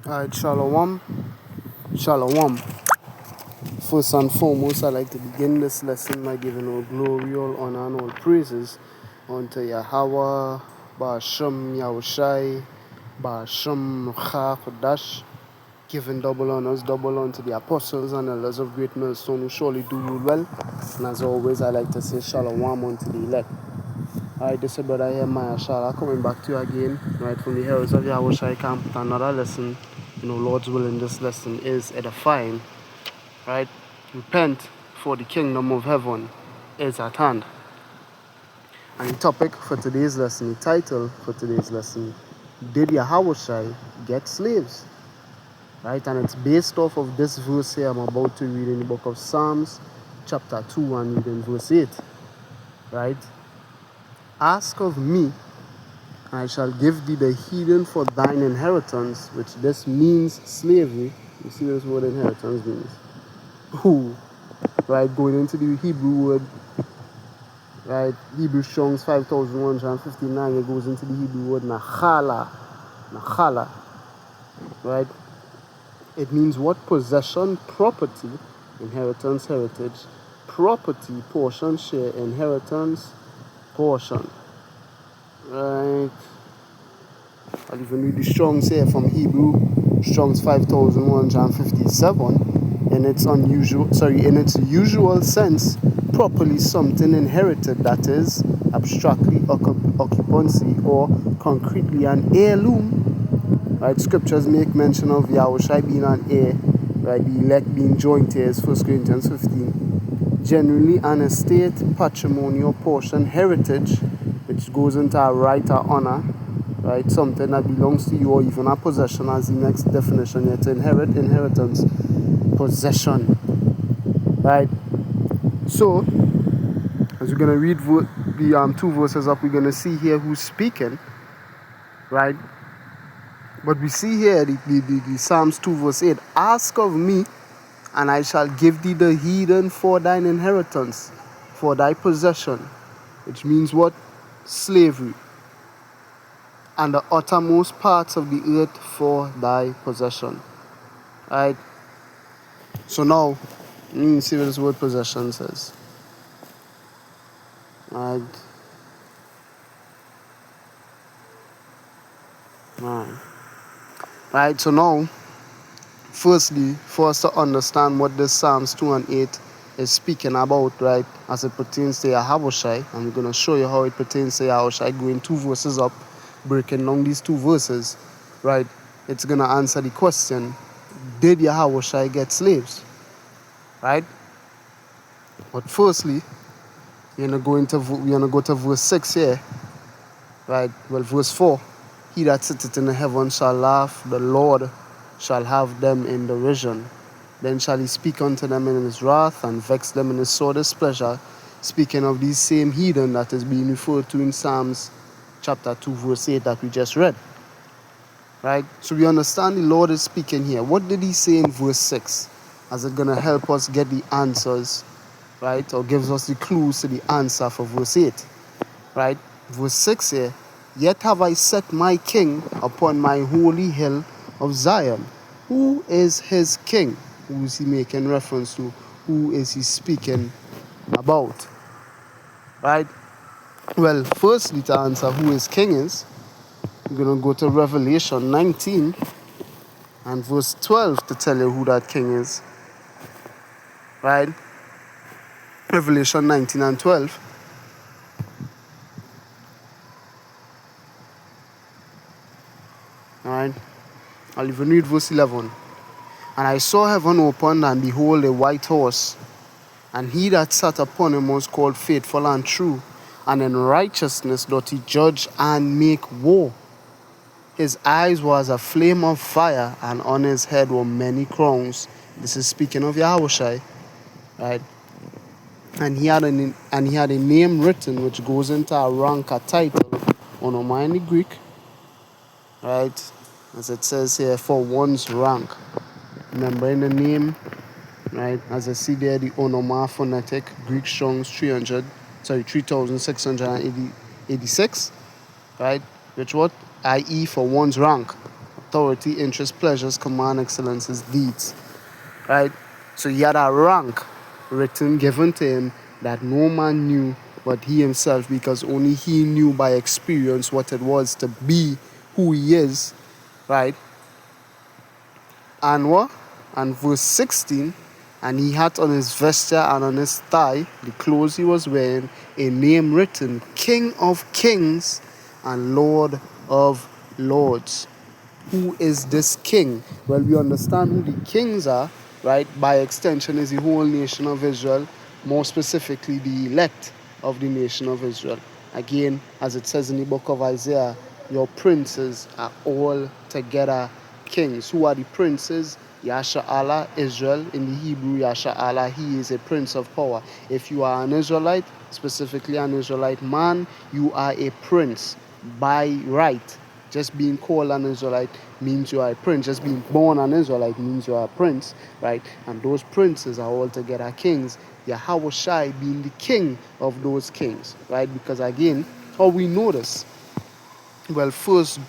Alright, Shalom. Shalom. First and foremost, I'd like to begin this lesson by giving all glory, all honor, and all praises unto Yahweh, Ba'ashem Yahawashi, Ba'ashem Chakadash, giving double honors, double unto the apostles and elders of Great Millstone who surely do rule well. And as always, I like to say Shalom unto the elect. Alright, this is brother here, Maya Shala, coming back to you again, right, from the Heralds of Yahawashi camp with another lesson. Lord's will in this lesson is edifying, right? Repent, for the kingdom of heaven is at hand. And the topic for today's lesson, the title for today's lesson, did Yahawashi get slaves? Right, and it's based off of this verse here I'm about to read in the book of Psalms, chapter 2, and reading verse 8, right? Ask of me, I shall give thee the heathen for thine inheritance, which this means slavery. You see this word inheritance means? Ooh, right, going into the Hebrew word, right, Hebrew Strong's 5159, it goes into the Hebrew word nachala, right? It means what? Possession, property, inheritance, heritage, property, portion, share, inheritance, portion. Right. I'll even read the Strong's here from Hebrew, Strong's 5157. In its usual sense, properly something inherited, that is, abstractly occupancy or concretely an heirloom. Right, scriptures make mention of Yahawashi being an heir, right, the elect being joint heirs, 1 Corinthians 15. Generally an estate, patrimony or portion, heritage, which goes into a right or honor, right, something that belongs to you or even a possession, as the next definition here, to inherit, inheritance, possession, right? So, as we're going to read the two verses up, we're going to see here who's speaking, right? But we see here the Psalms 2 verse 8, ask of me, and I shall give thee the heathen for thine inheritance, for thy possession, which means what? Slavery, and the uttermost parts of the earth for thy possession. Right? So now, let me see what this word possession says. Right? Right, so now, firstly, for us to understand what this Psalms 2 and 8 is speaking about, right, as it pertains to Yahawashi, and we're going to show you how it pertains to Yahawashi, going two verses up, breaking down these two verses, right, it's going to answer the question, did Yahawashi get slaves, right? But firstly, we're going to go to verse 6 here, right, well, verse 4, he that sitteth in the heaven shall laugh, the Lord shall have them in derision. Then shall he speak unto them in his wrath, and vex them in his sore displeasure, speaking of these same heathen that is being referred to in Psalms chapter 2 verse 8 that we just read. Right? So we understand the Lord is speaking here. What did he say in verse 6? As it's going to help us get the answers, right? Or gives us the clues to the answer for verse 8. Right? Verse 6 here, yet have I set my king upon my holy hill of Zion. Who is his king? Who is he making reference to? Who is he speaking about? Right? Well, firstly, to answer who his king is, we're going to go to Revelation 19 and verse 12 to tell you who that king is. Right? Revelation 19 and 12. Alright? I'll even read verse 11. And I saw heaven opened, and behold a white horse, and he that sat upon him was called Faithful and True, and in righteousness doth he judge and make war. His eyes were as a flame of fire, and on his head were many crowns. This is speaking of Yahawashi, right? And he had a name written which goes into a rank, a title, onoma in the Greek, right? As it says here, for one's rank. Remember in the name, right, as I see there, the onoma phonetic, Greek Strong's 3686, right, which what? I.e. for one's rank. authority, interest, pleasures, command, excellences, deeds. Right? So he had a rank written, given to him that no man knew but he himself, because only he knew by experience what it was to be who he is. Right? And what? And verse 16, and he had on his vesture and on his thigh, the clothes he was wearing, a name written, King of Kings and Lord of Lords. Who is this king? Well, we understand who the kings are, right? By extension is the whole nation of Israel, more specifically the elect of the nation of Israel. Again, as it says in the book of Isaiah, your princes are all together kings. Who are the princes? Yasha'Allah, Israel. In the Hebrew, Yasha'Allah, he is a prince of power. If you are an Israelite, specifically an Israelite man, you are a prince by right. Just being called an Israelite means you are a prince. Just being born an Israelite means you are a prince, right? And those princes are altogether kings. Yahawashi being the king of those kings, right? Because again, how we know this? Well, the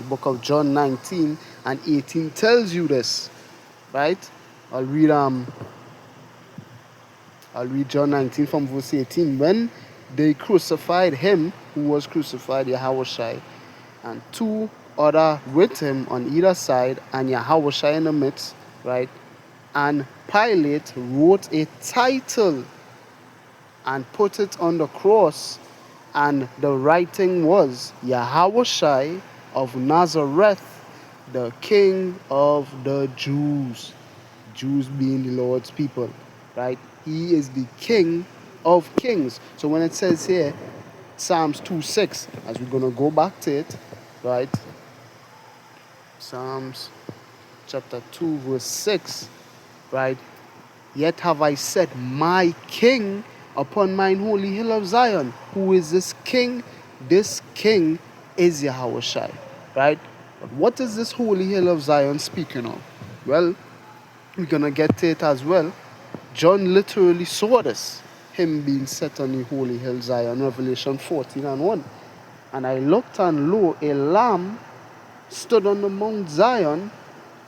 book of John 19 and 18 tells you this, right? I'll read John 19 from verse 18. When they crucified him who was crucified, Yahawashi, and two other with him on either side, and Yahawashi in the midst, right? And Pilate wrote a title and put it on the cross, and the writing was Yahawashi of Nazareth, the King of the Jews. Jews being the Lord's people, right? He is the King of Kings. So when it says here, Psalms 2:6, as we're going to go back to it, right? Psalms chapter 2 verse 6, right? Yet have I set my king upon mine holy hill of Zion. Who is this king? This king is Yahawashi, right? But what is this holy hill of Zion speaking of? Well, we're going to get to it as well. John literally saw this, him being set on the holy hill Zion, Revelation 14 and 1. And I looked, and lo, a lamb stood on the Mount Zion,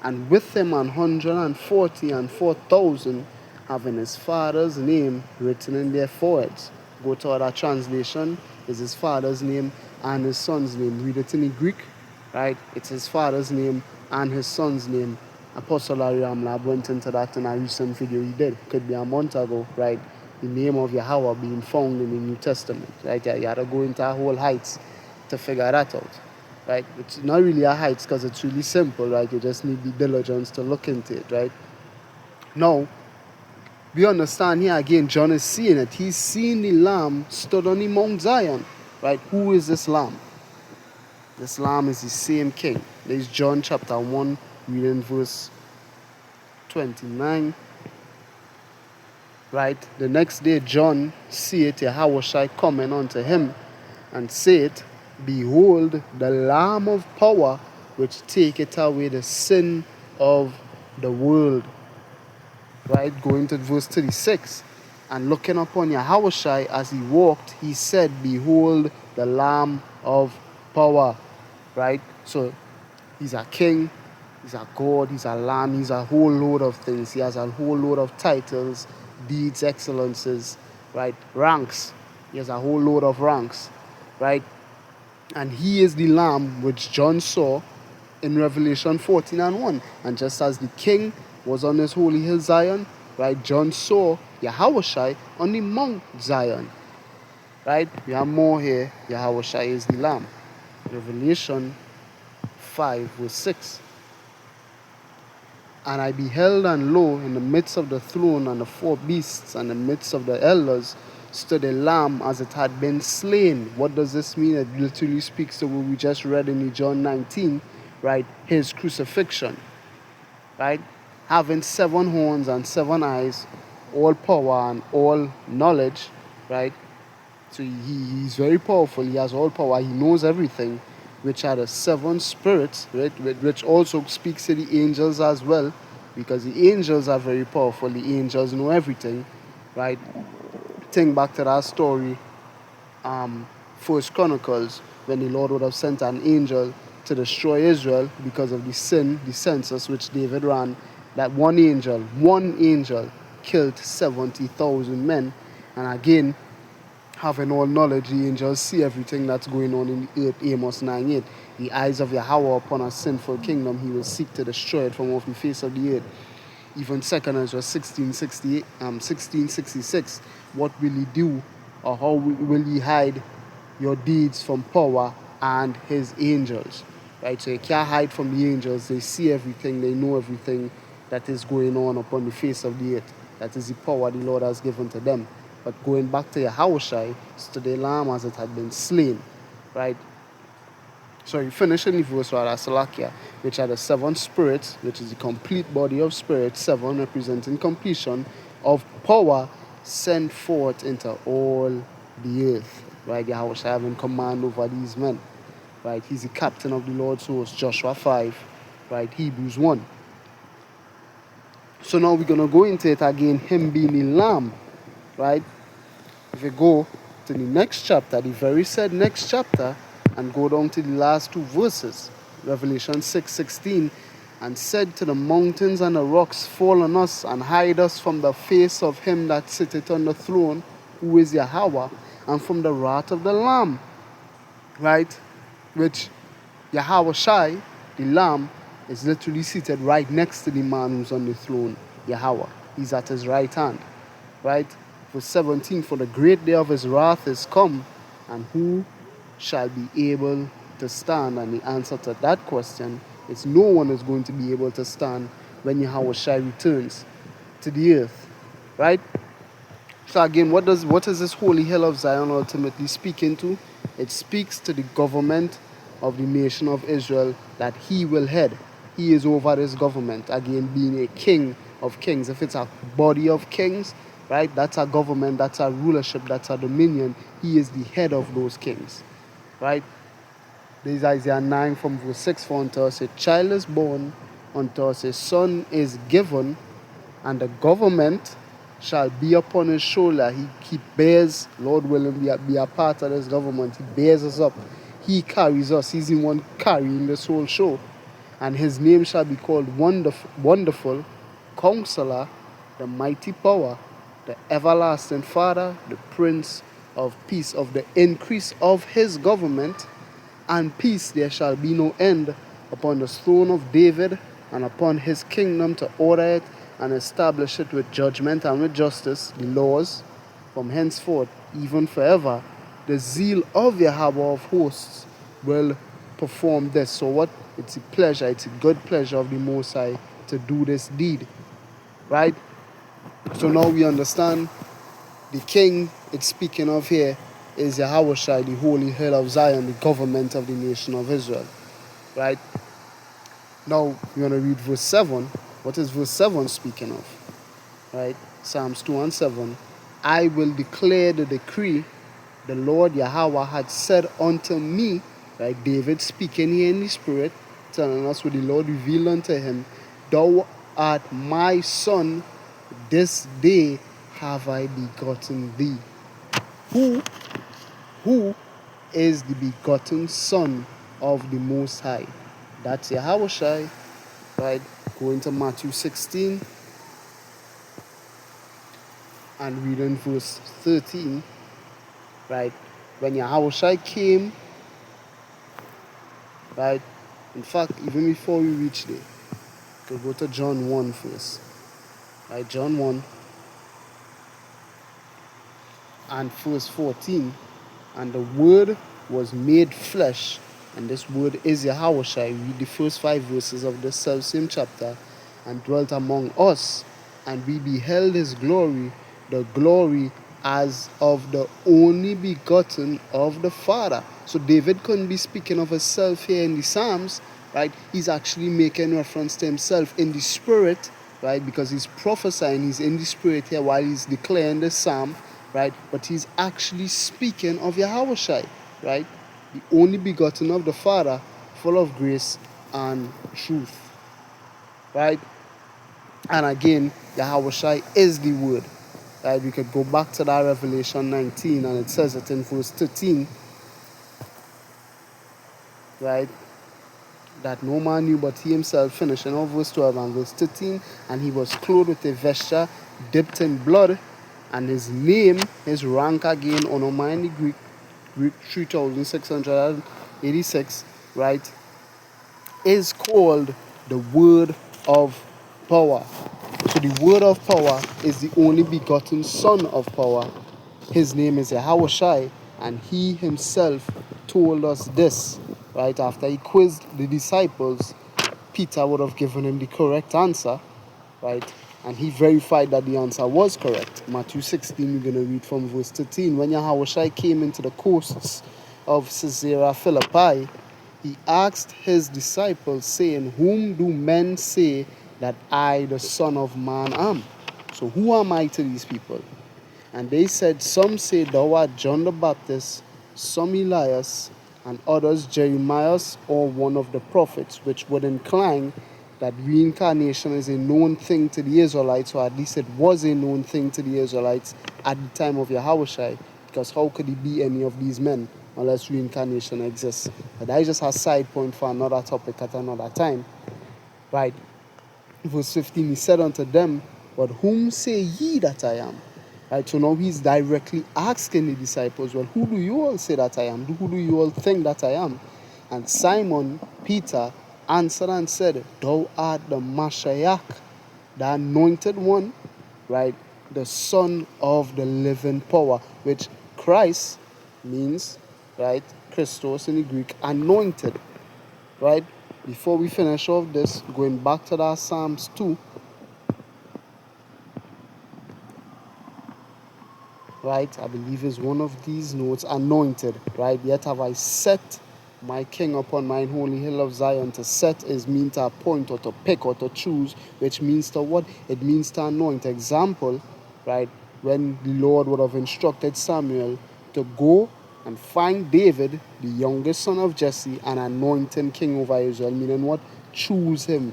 and with him 144,000, having his father's name written in their foreheads. Go to other translation, is his father's name and his son's name. Read it in the Greek, right? It's his father's name and his son's name. Apostle Ariam Lab went into that in a recent video he did. Could be a month ago, right? The name of Yahweh being found in the New Testament, right? You had to go into a whole heights to figure that out, right? It's not really a heights because it's really simple, right? You just need the diligence to look into it, right? Now, we understand here again, John is seeing it. He's seeing the lamb stood on the Mount Zion, right? Who is this lamb? This lamb is the same king. There's John chapter 1, reading verse 29. Right? The next day John seeth Yahawashi coming unto him, and saith, Behold the Lamb of power, which taketh away the sin of the world. Right? Going to verse 36. And looking upon Yahawashi as he walked, he said, Behold the Lamb of power. Right? So he's a king, he's a God, he's a lamb, he's a whole load of things. He has a whole load of titles, deeds, excellences, right? Ranks. He has a whole load of ranks, right? And he is the lamb which John saw in Revelation 14 and 1. And just as the king was on his holy hill Zion, right, John saw Yahawashi on the Mount Zion, right? We have more here. Yahawashi is the lamb. Revelation 5 verse 6. And I beheld, and lo, in the midst of the throne and the four beasts, and in the midst of the elders, stood a lamb as it had been slain. What does this mean? It literally speaks to what we just read in John 19, right? His crucifixion, right? Having 7 horns and 7 eyes, all power and all knowledge, right? So he's very powerful. He has all power. He knows everything, which are the 7 spirits, right? Which also speaks to the angels as well, because the angels are very powerful. The angels know everything, right? Think back to that story, First Chronicles, when the Lord would have sent an angel to destroy Israel because of the sin, the census which David ran, that one angel killed 70,000 men. And again, having all knowledge, the angels see everything that's going on in the earth. Amos 9:8. The eyes of Yahweh upon a sinful kingdom, he will seek to destroy it from off the face of the earth. Even 2 Ezra 1666. What will he do, or how will he hide your deeds from power and his angels? Right? So you can't hide from the angels. They see everything, they know everything that is going on upon the face of the earth. That is the power the Lord has given to them. But going back to Yahawashi, it's to the lamb as it had been slain. Right? So you finish in the verse rather, Salakia, which are the seven spirits, which is the complete body of spirits, seven representing completion of power sent forth into all the earth. Right? Yahawashi having command over these men. Right? He's the captain of the Lord's host, Joshua 5, right? Hebrews 1. So now we're going to go into it again, him being the lamb, right? If you go to the next chapter, the very said next chapter, and go down to the last two verses, Revelation 6:16, and said to the mountains and the rocks, fall on us and hide us from the face of him that sitteth on the throne, who is Yahweh, and from the wrath of the Lamb, right? Which Yahawashi, the Lamb, is literally seated right next to the man who's on the throne, Yahweh. He's at his right hand, right? Verse 17, for the great day of his wrath is come, and who shall be able to stand? And the answer to that question is no one is going to be able to stand when Yahawashi returns to the earth, right? So again, what is this holy hill of Zion ultimately speaking to? It speaks to the government of the nation of Israel that he will head. He is over this government, again being a king of kings. If it's a body of kings, right, that's a government, that's a rulership, that's a dominion. He is the head of those kings, right? This is Isaiah 9 from verse 6, for unto us a child is born, unto us a son is given, and the government shall be upon his shoulder. He bears, Lord willing, be a part of this government. He bears us up. He carries us. He's the one carrying this whole show. And his name shall be called Wonderful, Counselor, the Mighty Power, the Everlasting Father, the Prince of Peace. Of the increase of his government and peace there shall be no end upon the throne of David and upon his kingdom, to order it and establish it with judgment and with justice, the laws, from henceforth, even forever. The zeal of Yahweh of hosts will perform this. So what? It's a pleasure, it's a good pleasure of the Most High to do this deed, right? So now we understand the king it's speaking of here is Yahawashi, the holy hill of Zion, the government of the nation of Israel, right? Now we're going to read verse 7. What is verse 7 speaking of? Right? Psalms 2 and 7. I will declare the decree the Lord Yahweh had said unto me. Right? David speaking here in the spirit, telling us what the Lord revealed unto him. Thou art my son, this day have I begotten thee. Who is the begotten son of the Most High? That's Yahawashi, right? Go into Matthew 16 and read in verse 13, right? When Yahawashi came, right? In fact, even before we reach there, we'll go to John 1 first, right? John 1 and verse 14. And the Word was made flesh, and this Word is Yahawashi. Read the first 5 verses of the same chapter, and dwelt among us, and we beheld his glory, the glory as of the only begotten of the Father. So David couldn't be speaking of himself here in the Psalms, right? He's actually making reference to himself in the spirit, right? Because he's prophesying, he's in the spirit here while he's declaring the psalm, right? But he's actually speaking of Yahawashi, right? The only begotten of the Father, full of grace and truth, right? And again, Yahawashi is the Word, right? We could go back to that Revelation 19, and it says it in verse 13, right? that no man knew but he himself, finishing off verse 12 and verse 13. And he was clothed with a vesture dipped in blood, and his name, his rank again, onomai in the Greek 3686, right, is called the word of power. So the word of power is the only begotten son of power. His name is Yahawashi, and he himself told us this, right? After he quizzed the disciples, Peter would have given him the correct answer, right? And he verified that the answer was correct. Matthew 16, we're going to read from verse 13. When Yahawashi came into the coasts of Caesarea Philippi, he asked his disciples, saying, whom do men say that I, the Son of Man, am? So who am I to these people? And they said, some say thou art John the Baptist, some Elias, and others Jeremiah or one of the prophets, which would incline that reincarnation is a known thing to the Israelites, or at least it was a known thing to the Israelites at the time of Yahawashi, because how could he be any of these men unless reincarnation exists? But that is just a side point for another topic at another time. Right. Verse 15, he said unto them, but whom say ye that I am? Right, so now he's directly asking the disciples, well, who do you all say that I am? Who do you all think that I am? And Simon Peter answered and said, thou art the Mashiach, the anointed one, right, the son of the living power, which Christ means, right, Christos in the Greek, anointed, right? Before we finish off this, going back to that Psalms 2, right, I believe is one of these notes, anointed, right? Yet have I set my king upon mine holy hill of Zion. To set is mean to appoint or to pick or to choose, which means to what? It means to anoint. Example, right, when the Lord would have instructed Samuel to go and find David, the youngest son of Jesse, and anoint him king over Israel, meaning what? Choose him,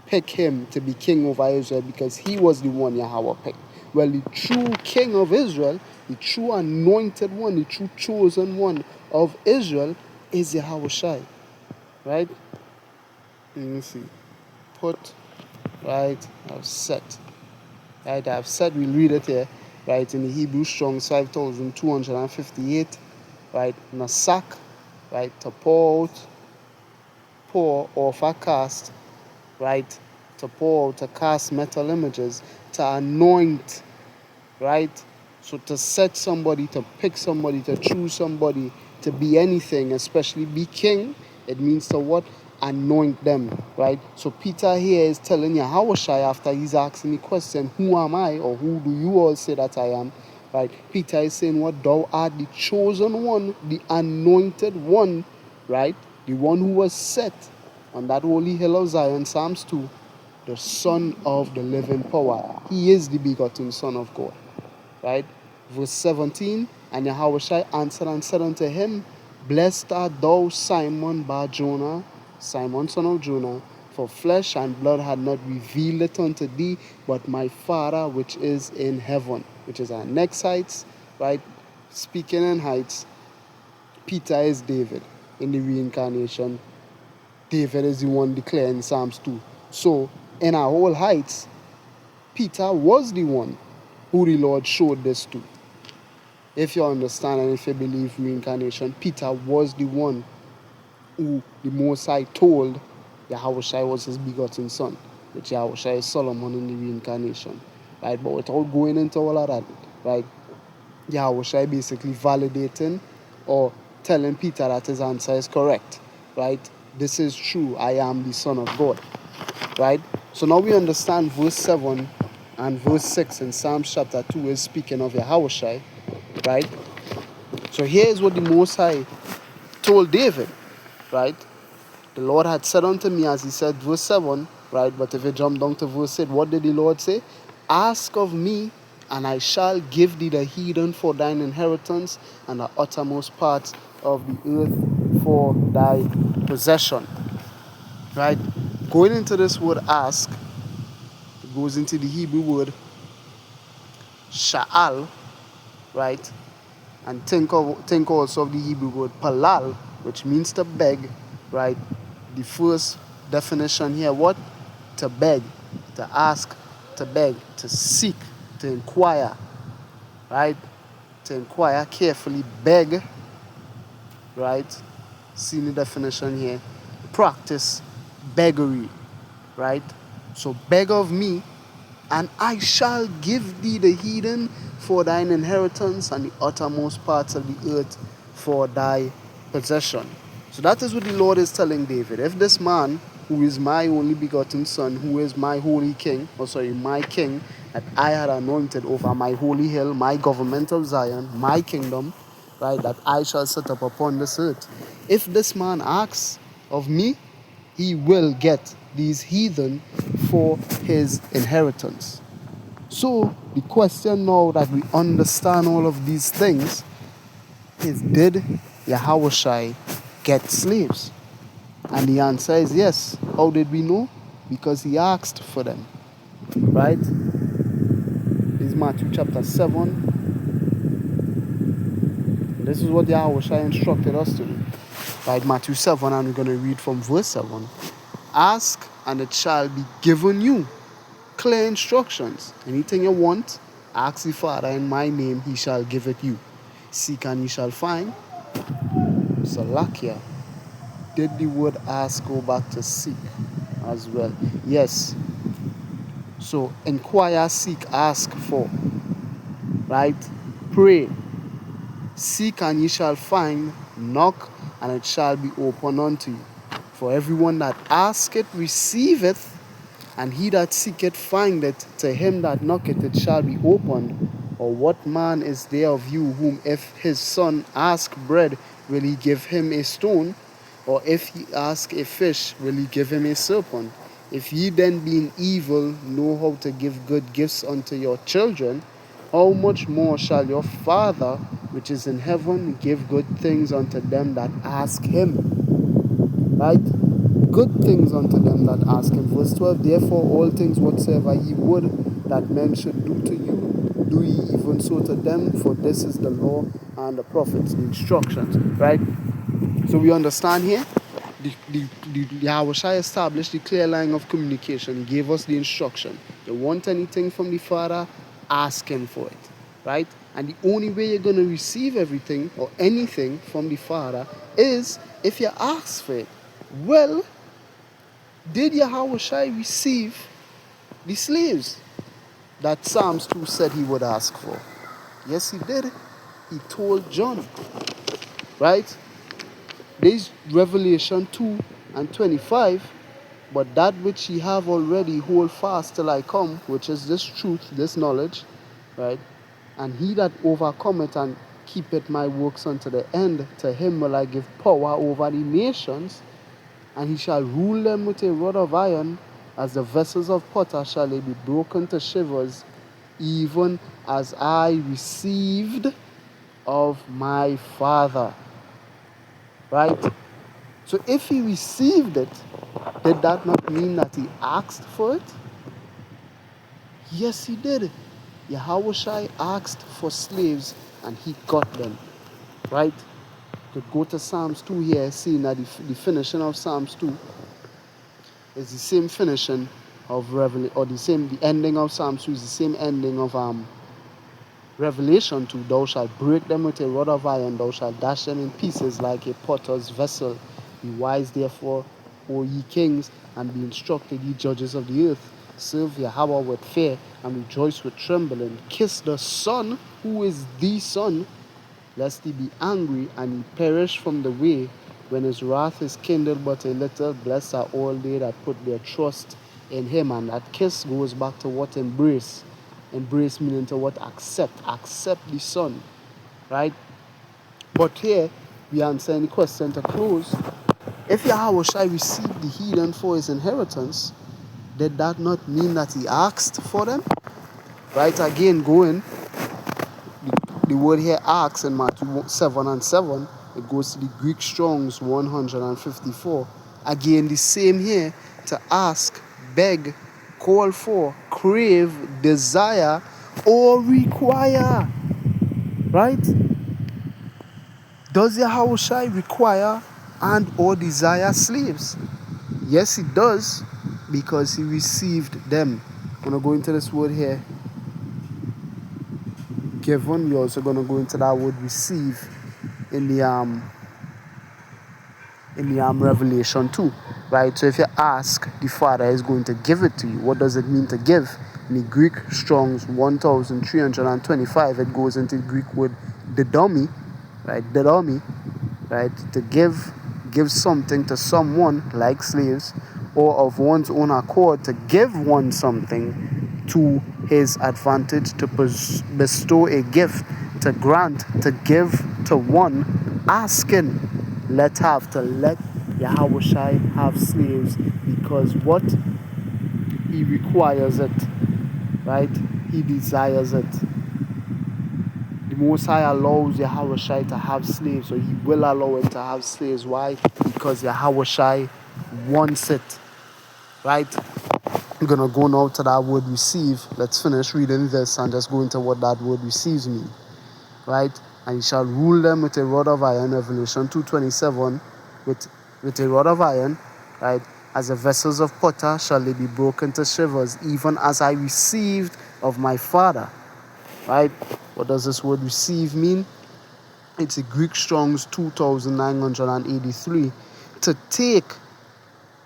pick him to be king over Israel, because he was the one Yahweh picked. Well, the true king of Israel, the true anointed one, the true chosen one of Israel is Yahawashi, right? Let me see. Put, right, I've set. Right, I've said, we'll read it here, right, in the Hebrew Strong's 5258, right, Nasak, right, to pour out, pour or for cast, right, to pour out, to cast metal images, to anoint, right? So to set somebody, to pick somebody, to choose somebody to be anything, especially be king, it means to what? Anoint them, right? So Peter here is telling Yahawashi, after he's asking the question, who am I, or who do you all say that I am, right? Peter is saying, what? Thou art the chosen one, the anointed one, right? The one who was set on that holy hill of Zion, Psalms 2, the son of the living power. He is the begotten son of God. Right? Verse 17, and Yahawashi answered and said unto him, blessed art thou, Simon Bar Jonah, Simon son of Jonah, for flesh and blood had not revealed it unto thee, but my Father which is in heaven. Which is our next heights, right? Speaking in heights, Peter is David in the reincarnation. David is the one declared in Psalms 2. So, in our whole heights, Peter was the one who the Lord showed this to. If you understand and if you believe reincarnation, Peter was the one who the Most High told Yahawashi was his begotten son, which Yahawashi is Solomon in the reincarnation. Right? But without going into all of that, right, Yahawashi basically validating or telling Peter that his answer is correct. Right? This is true. I am the Son of God. Right? So now we understand verse 7 and verse 6 in Psalms chapter 2 is speaking of Yahawashi, right? So here's what the Most High told David, right? The Lord had said unto me, as he said, verse 7, right? But if you jump down to verse 8, what did the Lord say? Ask of me, and I shall give thee the heathen for thine inheritance, and the uttermost parts of the earth for thy possession, right? Going into this word ask, it goes into the Hebrew word sha'al, right? And think also of the Hebrew word palal, which means to beg, right? The first definition here, what? To beg, to ask, to beg, to seek, to inquire, right? To inquire carefully, beg, right? See the definition here. Practice beggary, right? So beg of me, and I shall give thee the heathen for thine inheritance, and the uttermost parts of the earth for thy possession. So that is what the Lord is telling David. If this man, who is my only begotten son, who is my holy king, my king, that I had anointed over my holy hill, my government of Zion, my kingdom, right, that I shall set up upon this earth. If this man asks of me, he will get these heathen for his inheritance. So the question now that we understand all of these things is, did Yahawashi get slaves? And the answer is yes. How did we know? Because he asked for them. Right? This is Matthew chapter 7. This is what Yahawashi instructed us to do. Right? Matthew 7, and we're going to read from verse 7. Ask, and it shall be given you. Clear instructions. Anything you want, ask the Father in my name, he shall give it you. Seek and ye shall find. Salakia. Did the word ask go back to seek as well? Yes. So inquire, seek, ask for. Right? Pray. Seek and ye shall find. Knock and it shall be opened unto you. For everyone that asketh receiveth, and he that seeketh findeth. To him that knocketh it shall be opened. Or what man is there of you whom if his son ask bread, will he give him a stone? Or if he ask a fish, will he give him a serpent? If ye then being evil know how to give good gifts unto your children, how much more shall your Father which is in heaven give good things unto them that ask him? Right? Good things unto them that ask him. Verse 12, therefore all things whatsoever ye would that men should do to you, do ye even so to them, for this is the law and the prophets, the instructions. Right? So we understand here, the Yahawashi established the clear line of communication. He gave us the instruction. You want anything from the Father, ask him for it. Right? And the only way you're going to receive everything or anything from the Father is if you ask for it. Well, did Yahawashi receive the slaves that Psalms 2 said he would ask for? Yes, he did. He told John. Right? There's Revelation 2 and 25. But that which ye have already hold fast till I come, which is this truth, this knowledge. Right? And he that overcometh and keepeth my works unto the end, to him will I give power over the nations, and he shall rule them with a rod of iron, as the vessels of potter shall they be broken to shivers, even as I received of my Father. Right? So if he received it, did that not mean that he asked for it? Yes, he did. Yahawashi asked for slaves and he got them. Right? Could go to Psalms 2 here, seeing that the finishing of Psalms 2 is the same finishing of Revelation, or the ending of Psalms 2 is the same ending of Revelation 2. Thou shalt break them with a rod of iron, thou shalt dash them in pieces like a potter's vessel. Be wise therefore, O ye kings, and be instructed, ye judges of the earth. Serve Yahweh with fear, and rejoice with trembling. Kiss the Son, who is the Son, lest he be angry and he perish from the way, when his wrath is kindled but a little. Blessed are all they that put their trust in him. And that kiss goes back to what? Embrace. Embrace meaning to what? Accept. Accept the Son. Right? But here, we answer the question to close. If Yahawashi received the heathen for his inheritance, did that not mean that he asked for them? Right? Again, going, the word here asks in Matthew 7 and 7, it goes to the Greek Strong's 154. Again, the same here, to ask, beg, call for, crave, desire, or require. Right? Does Yahawashi require and or desire slaves? Yes, he does, because he received them. I'm going to go into this word here, given. We're also going to go into that word receive in the Revelation 2, right? So if you ask, the Father is going to give it to you. What does it mean to give? In the Greek Strong's 1325, it goes into the Greek word didomi, right? Didomi, right? To give something to someone, like slaves, or of one's own accord, to give one something to his advantage, to bestow a gift, to grant, to give to one asking. To let Yahawashi have slaves, because what? He requires it, right? He desires it. The Most High allows Yahawashi to have slaves, or he will allow him to have slaves. Why? Because Yahawashi wants it, right? We're going to go now to that word receive. Let's finish reading this and just go into what that word receives means, right? And he shall rule them with a rod of iron, Revelation 2:27, with a rod of iron, right? As the vessels of potter shall they be broken to shivers, even as I received of my Father, right? What does this word receive mean? It's a Greek Strong's 2983. To take,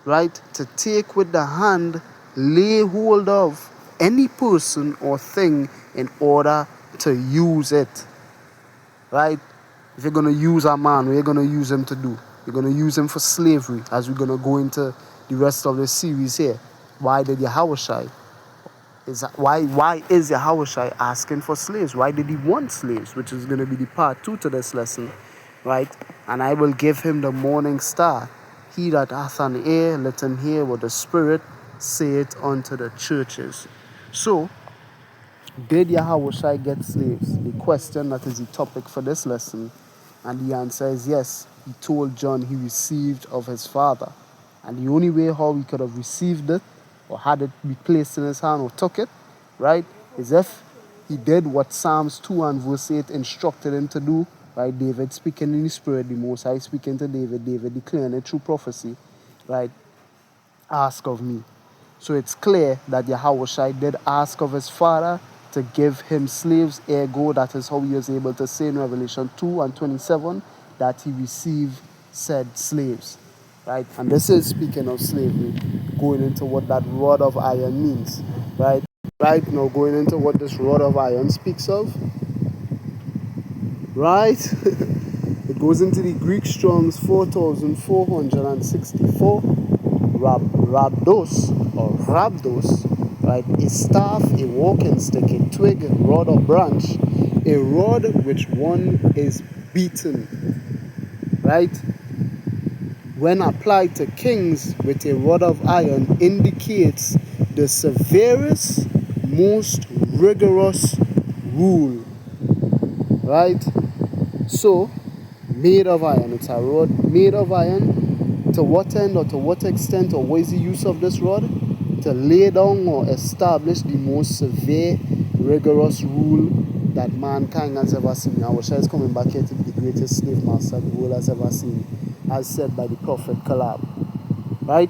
right? To take with the hand, lay hold of any person or thing in order to use it, right? If you're going to use a man, what are you going to use him to do? You're going to use him for slavery, as we're going to go into the rest of the series here. Why did Yahawashi? Why is Yahawashi asking for slaves? Why did he want slaves? Which is going to be the part 2 to this lesson, right? And I will give him the morning star. He that hath an ear, let him hear what the Spirit saith unto the churches. So, did Yahawashi get slaves? The question that is the topic for this lesson. And the answer is yes. He told John he received of his Father. And the only way how he could have received it, or had it be placed in his hand, or took it, right, is if he did what Psalms 2 and verse 8 instructed him to do, right? David speaking in the Spirit, the Most High speaking to David, David declaring it through prophecy, right? Ask of me. So it's clear that Yahawashi did ask of his Father to give him slaves. Ergo, that is how he was able to say in Revelation 2:27 that he received said slaves, right? And this is speaking of slavery, going into what that rod of iron means, right? Right now, going into what this rod of iron speaks of, right? It goes into the Greek Strong's 4464, Rabdos, right? A staff, a walking stick, a twig, a rod or branch, a rod which one is beaten, right? When applied to kings with a rod of iron, indicates the severest, most rigorous rule, right? So, made of iron, it's a rod made of iron. To what end, or to what extent, or what is the use of this rod? To lay down or establish the most severe, rigorous rule that mankind has ever seen. Yahawashi is coming back here to be the greatest slave master the world has ever seen, as said by the prophet Caleb, right?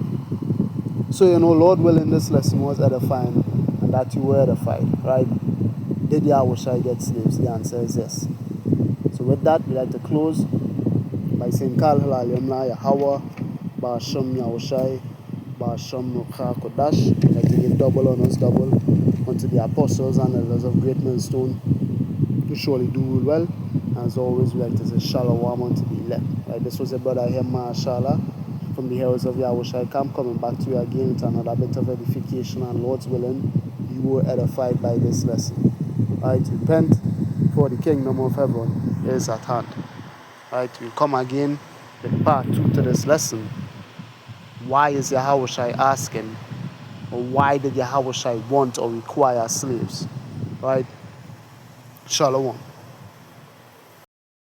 So, Lord willing, this lesson was edifying, and that you were edified, right? Did Yahawashi get slaves? The answer is yes. So with that, we'd like to close by saying Kal Halal Yamla Yahweh Ba'asham Yahawashi Ba'asham Nukha Kodash. We'd like to give double honors, double unto the apostles and elders of Great Millstone, who surely do well. As always, we like to say Shalom unto the elect. Right, this was a brother here, Mashallah, from the Heroes of Yahawashi Camp, coming back to you again with another bit of edification, and Lord's willing, you were edified by this lesson. Right, repent, for the kingdom of heaven is at hand. Right, we'll come again with part 2 to this lesson. Why is Yahawashi asking, or why did Yahawashi want or require slaves? Right, Shalom.